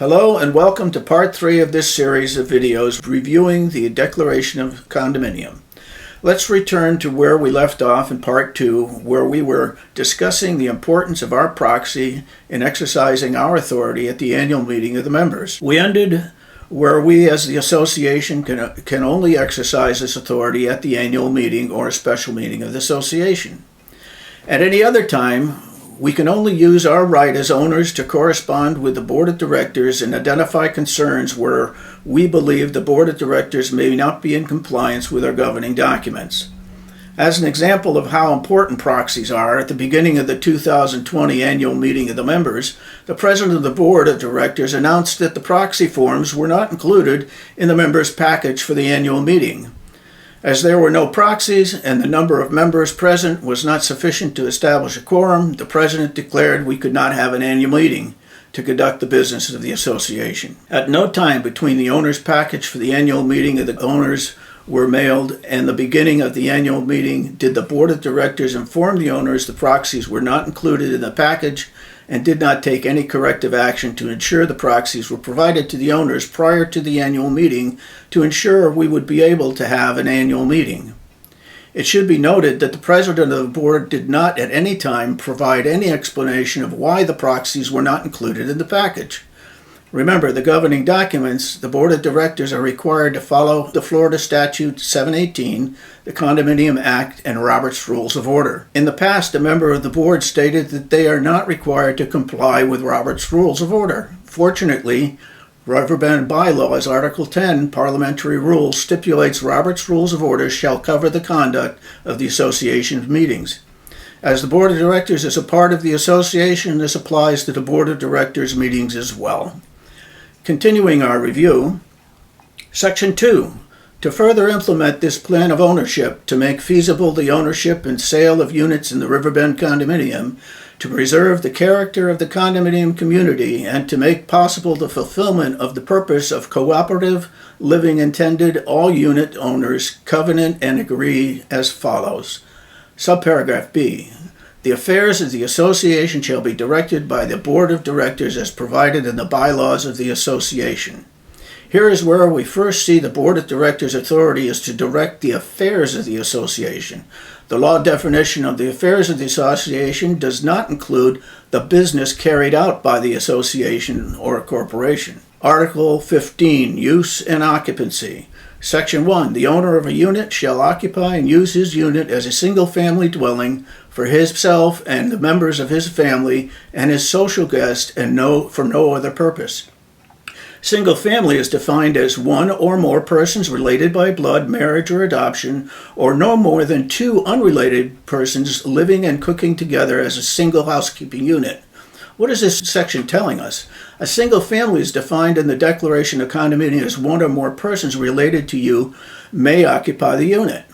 Hello and welcome to part 3 of this series of videos reviewing the Declaration of Condominium. Let's return to where we left off in part 2, where we were discussing the importance of our proxy in exercising our authority at the annual meeting of the members. We ended where we as the association can only exercise this authority at the annual meeting or a special meeting of the association. At any other time, we can only use our right as owners to correspond with the Board of Directors and identify concerns where we believe the Board of Directors may not be in compliance with our governing documents. As an example of how important proxies are, at the beginning of the 2020 annual meeting of the members, the President of the Board of Directors announced that the proxy forms were not included in the members' package for the annual meeting. As there were no proxies and the number of members present was not sufficient to establish a quorum, the President declared we could not have an annual meeting to conduct the business of the association. At no time between the owners' package for the annual meeting of the owners were mailed and the beginning of the annual meeting did the Board of Directors inform the owners the proxies were not included in the package and did not take any corrective action to ensure the proxies were provided to the owners prior to the annual meeting to ensure we would be able to have an annual meeting. It should be noted that the President of the Board did not at any time provide any explanation of why the proxies were not included in the package. Remember, the governing documents, the Board of Directors are required to follow the Florida Statute 718, the Condominium Act, and Robert's Rules of Order. In the past, a member of the Board stated that they are not required to comply with Robert's Rules of Order. Fortunately, Riverbend Bylaws, Article 10, Parliamentary Rules, stipulates Robert's Rules of Order shall cover the conduct of the association's meetings. As the Board of Directors is a part of the association, this applies to the Board of Directors meetings as well. Continuing our review, Section 2. To further implement this plan of ownership, to make feasible the ownership and sale of units in the Riverbend condominium, to preserve the character of the condominium community, and to make possible the fulfillment of the purpose of cooperative living intended, all unit owners covenant and agree as follows. Subparagraph B. The affairs of the association shall be directed by the Board of Directors as provided in the bylaws of the association. Here is where we first see the Board of Directors' authority is to direct the affairs of the association. The law definition of the affairs of the association does not include the business carried out by the association or a corporation. Article 15, Use and Occupancy. Section 1. The owner of a unit shall occupy and use his unit as a single-family dwelling for himself and the members of his family and his social guest and for no other purpose. Single family is defined as one or more persons related by blood, marriage, or adoption, or no more than two unrelated persons living and cooking together as a single housekeeping unit. What is this section telling us? A single family is defined in the Declaration of Condominium as one or more persons related to you may occupy the unit.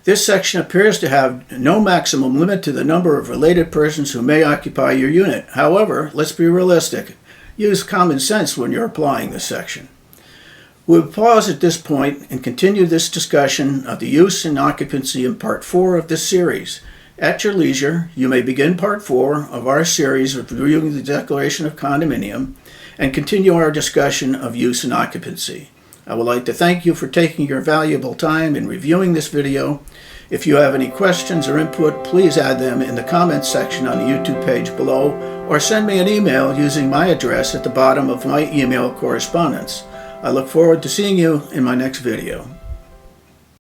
This section appears to have no maximum limit to the number of related persons who may occupy your unit. However, let's be realistic. Use common sense when you're applying this section. We'll pause at this point and continue this discussion of the use and occupancy in Part 4 of this series. At your leisure, you may begin Part 4 of our series reviewing the Declaration of Condominium and continue our discussion of use and occupancy. I would like to thank you for taking your valuable time in reviewing this video. If you have any questions or input, please add them in the comments section on the YouTube page below or send me an email using my address at the bottom of my email correspondence. I look forward to seeing you in my next video.